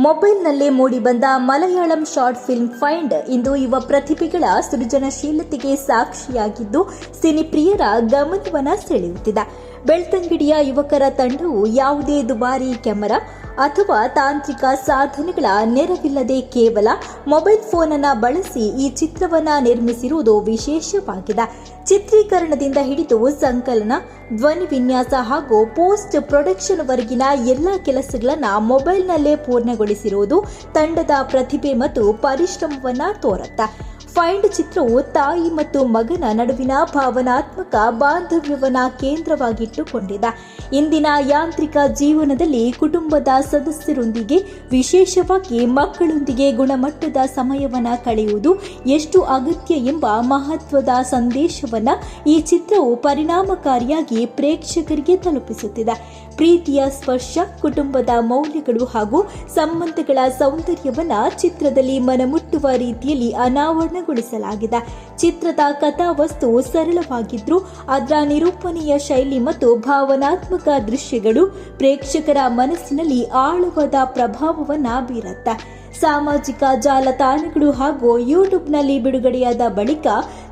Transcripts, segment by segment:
ಮೊಬೈಲ್ನಲ್ಲೇ ಮೂಡಿಬಂದ Malayalam short film find ಇಂದು ಯುವ ಪ್ರತಿಭೆಗಳ ಸೃಜನಶೀಲತೆಗೆ ಸಾಕ್ಷಿಯಾಗಿದ್ದು ಸಿನಿಪ್ರಿಯರ ಗಮನವನ್ನು ಸೆಳೆಯುತ್ತಿದೆ. ಬೆಳ್ತಂಗಡಿಯ ಯುವಕರ ತಂಡವು ಯಾವುದೇ ದುಬಾರಿ ಕ್ಯಾಮೆರಾ ಅಥವಾ ತಾಂತ್ರಿಕ ಸಾಧನಗಳ ನೆರವಿಲ್ಲದೆ ಕೇವಲ ಮೊಬೈಲ್ ಫೋನ್ ಅನ್ನು ಬಳಸಿ ಈ ಚಿತ್ರವನ್ನು ನಿರ್ಮಿಸಿರುವುದು ವಿಶೇಷವಾಗಿದೆ. ಚಿತ್ರೀಕರಣದಿಂದ ಹಿಡಿದು ಸಂಕಲನ, ಧ್ವನಿ ವಿನ್ಯಾಸ ಹಾಗೂ ಪೋಸ್ಟ್ ಪ್ರೊಡಕ್ಷನ್ ವರೆಗಿನ ಎಲ್ಲ ಕೆಲಸಗಳನ್ನು ಮೊಬೈಲ್ನಲ್ಲೇ ಪೂರ್ಣಗೊಳಿಸಿರುವುದು ತಂಡದ ಪ್ರತಿಭೆ ಮತ್ತು ಪರಿಶ್ರಮವನ್ನು ತೋರುತ್ತದೆ. ಫೈಂಡ್ ಚಿತ್ರವು ತಾಯಿ ಮತ್ತು ಮಗನ ನಡುವಿನ ಭಾವನಾತ್ಮಕ ಬಾಂಧವ್ಯವನ್ನ ಕೇಂದ್ರವಾಗಿಟ್ಟುಕೊಂಡಿದೆ. ಇಂದಿನ ಯಾಂತ್ರಿಕ ಜೀವನದಲ್ಲಿ ಕುಟುಂಬದ ಸದಸ್ಯರೊಂದಿಗೆ, ವಿಶೇಷವಾಗಿ ಮಕ್ಕಳೊಂದಿಗೆ ಗುಣಮಟ್ಟದ ಸಮಯವನ್ನು ಕಳೆಯುವುದು ಎಷ್ಟು ಅಗತ್ಯ ಎಂಬ ಮಹತ್ವದ ಸಂದೇಶವನ್ನು ಈ ಚಿತ್ರವು ಪರಿಣಾಮಕಾರಿಯಾಗಿ ಪ್ರೇಕ್ಷಕರಿಗೆ ತಲುಪಿಸುತ್ತಿದೆ. ಪ್ರೀತಿಯ ಸ್ಪರ್ಶ, ಕುಟುಂಬದ ಮೌಲ್ಯಗಳು ಹಾಗೂ ಸಂಬಂಧಗಳ ಸೌಂದರ್ಯವನ್ನು ಚಿತ್ರದಲ್ಲಿ ಮನಮುಟ್ಟುವ ರೀತಿಯಲ್ಲಿ ಅನಾವರಣಗೊಳಿಸಲಾಗಿದೆ. ಚಿತ್ರದ ಕಥಾವಸ್ತು ಸರಳವಾಗಿದ್ದರೂ ಅದರ ನಿರೂಪಣೆಯ ಶೈಲಿ ಮತ್ತು ಭಾವನಾತ್ಮಕ ದೃಶ್ಯಗಳು ಪ್ರೇಕ್ಷಕರ ಮನಸ್ಸಿನಲ್ಲಿ ಆಳವಾದ ಪ್ರಭಾವವನ್ನು ಬೀರುತ್ತೆ. ಸಾಮಾಜಿಕ ಜಾಲತಾಣಗಳು ಹಾಗೂ ಯೂಟ್ಯೂಬ್ನಲ್ಲಿ ಬಿಡುಗಡೆಯಾದ ಬಳಿಕ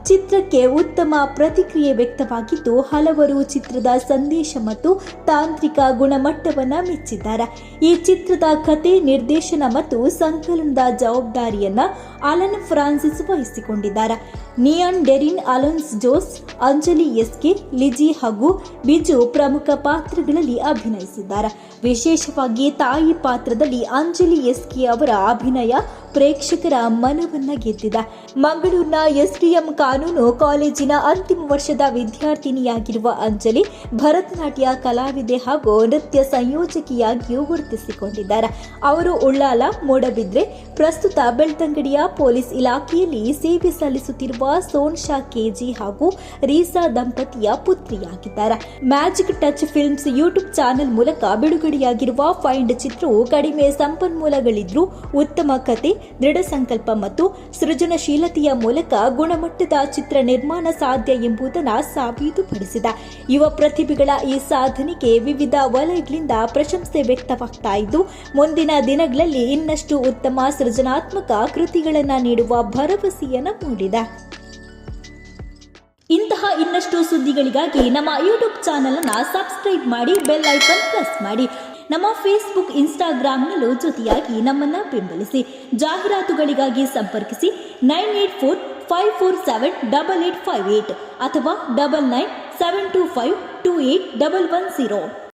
ಚಿತ್ರಕ್ಕೆ ಉತ್ತಮ ಪ್ರತಿಕ್ರಿಯೆ ವ್ಯಕ್ತವಾಗಿದ್ದು, ಹಲವರು ಚಿತ್ರದ ಸಂದೇಶ ಮತ್ತು ತಾಂತ್ರಿಕ ಗುಣಮಟ್ಟವನ್ನು ಮೆಚ್ಚಿದ್ದಾರೆ. ಈ ಚಿತ್ರದ ಕಥೆ, ನಿರ್ದೇಶನ ಮತ್ತು ಸಂಕಲನದ ಜವಾಬ್ದಾರಿಯನ್ನು ಅಲನ್ ಫ್ರಾನ್ಸಿಸ್ ವಹಿಸಿಕೊಂಡಿದ್ದಾರೆ. ನಿಯಾನ್ ಡೆರಿನ್, ಅಲೋನ್ಸ್ ಜೋಸ್, ಅಂಜಲಿ ಎಸ್ಕೆ, ಲಿಜಿ ಹಾಗೂ ಬಿಜು ಪ್ರಮುಖ ಪಾತ್ರಗಳಲ್ಲಿ ಅಭಿನಯಿಸಿದ್ದಾರೆ. ವಿಶೇಷವಾಗಿ ತಾಯಿ ಪಾತ್ರದಲ್ಲಿ ಅಂಜಲಿ ಎಸ್ಕೆ ಅವರ ಅಭಿನಯ ಪ್ರೇಕ್ಷಕರ ಮನವನ್ನ ಗೆದ್ದಿದೆ. ಮಂಗಳೂರಿನ ಎಸ್ಡಿಎಂ ಕಾನೂನು ಕಾಲೇಜಿನ ಅಂತಿಮ ವರ್ಷದ ವಿದ್ಯಾರ್ಥಿನಿಯಾಗಿರುವ ಅಂಜಲಿ ಭರತನಾಟ್ಯ ಕಲಾವಿದೆ ಹಾಗೂ ನೃತ್ಯ ಸಂಯೋಜಕಿಯಾಗಿಯೂ ಗುರುತಿಸಿಕೊಂಡಿದ್ದಾರೆ. ಅವರು ಉಳ್ಳಾಲ, ಮೂಡಬಿದ್ರೆ, ಪ್ರಸ್ತುತ ಬೆಳ್ತಂಗಡಿಯ ಪೊಲೀಸ್ ಇಲಾಖೆಯಲ್ಲಿ ಸೇವೆ ಸಲ್ಲಿಸುತ್ತಿರುವ ಸೋನ್ಶಾ ಕೆಜಿ ಹಾಗೂ ರೀಸಾ ದಂಪತಿಯ ಪುತ್ರಿಯಾಗಿದ್ದಾರೆ. Magic touch films YouTube channel ಮೂಲಕ ಬಿಡುಗಡೆಯಾಗಿರುವ ಫೈಂಡ್ ಚಿತ್ರವು ಕಡಿಮೆ ಸಂಪನ್ಮೂಲಗಳಿದ್ರೂ ಉತ್ತಮ ಕತೆ, ದೃಢ ಸಂಕಲ್ಪ ಮತ್ತು ಸೃಜನಶೀಲತೆಯ ಮೂಲಕ ಗುಣಮಟ್ಟದ ಚಿತ್ರ ನಿರ್ಮಾಣ ಸಾಧ್ಯ ಎಂಬುದನ್ನು ಸಾಬೀತುಪಡಿಸಿದೆ. ಯುವ ಪ್ರತಿಭೆಗಳ ಈ ಸಾಧನೆಗೆ ವಿವಿಧ ವಲಯಗಳಿಂದ ಪ್ರಶಂಸೆ ವ್ಯಕ್ತವಾಗ್ತಾ ಇದ್ದು, ಮುಂದಿನ ದಿನಗಳಲ್ಲಿ ಇನ್ನಷ್ಟು ಉತ್ತಮ ಸೃಜನಾತ್ಮಕ ಕೃತಿಗಳನ್ನು ನೀಡುವ ಭರವಸೆಯನ್ನು ಮೂಡಿದೆ. ಇಂತಹ ಇನ್ನಷ್ಟು ಸುದ್ದಿಗಳಿಗಾಗಿ ನಮ್ಮ ಯೂಟ್ಯೂಬ್ ಚಾನೆಲ್ ಅನ್ನು ಸಬ್ಸ್ಕ್ರೈಬ್ ಮಾಡಿ, ಬೆಲ್ ಐಕಾನ್ ಪ್ರೆಸ್ ಮಾಡಿ. ನಮ್ಮ ಫೇಸ್ಬುಕ್, ಇನ್ಸ್ಟಾಗ್ರಾಂನಲ್ಲೂ ಜೊತೆಯಾಗಿ ನಮ್ಮನ್ನು ಬೆಂಬಲಿಸಿ. ಜಾಹೀರಾತುಗಳಿಗಾಗಿ ಸಂಪರ್ಕಿಸಿ 9845478858 ಅಥವಾ 9972528110.